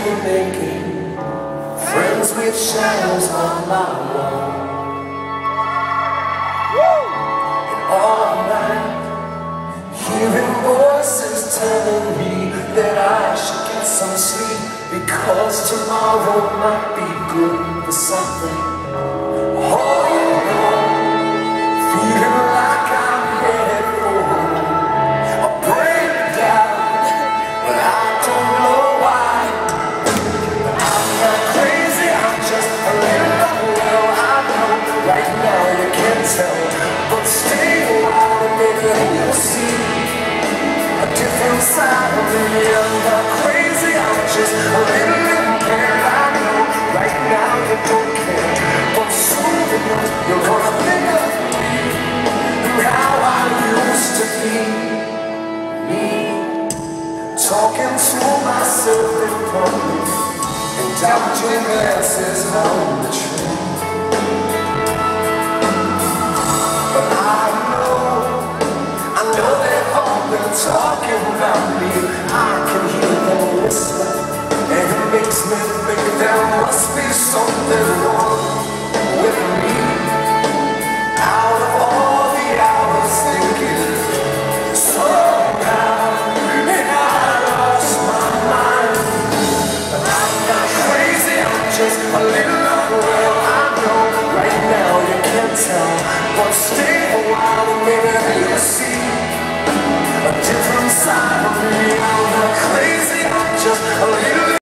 and naked, friends with shadows on my wall. And all night, hearing voices telling me that I should get some sleep, because tomorrow might be good for something. All alone, feeling like I'm headed for a breakdown, but I don't know why. I'm not crazy, I'm just a little well. I know right now you can't tell, but stay a while and maybe you'll see a different side of me. I'm not crazy, I'm just a little impaired. I know right now you don't care, but soon you're gonna think of me and how I used to be. Me, talking to myself in public and doubting glances on the tree. But I know they've all been talking about me. I can hear them whisper, and it makes me think there must be something wrong with me. Out of all the hours thinking, somehow I lost my mind. But I'm not crazy, I'm just a little unwell. I know right now you can't tell, but stay a while and maybe you'll see a different side of me. I'm not crazy, I'm just a little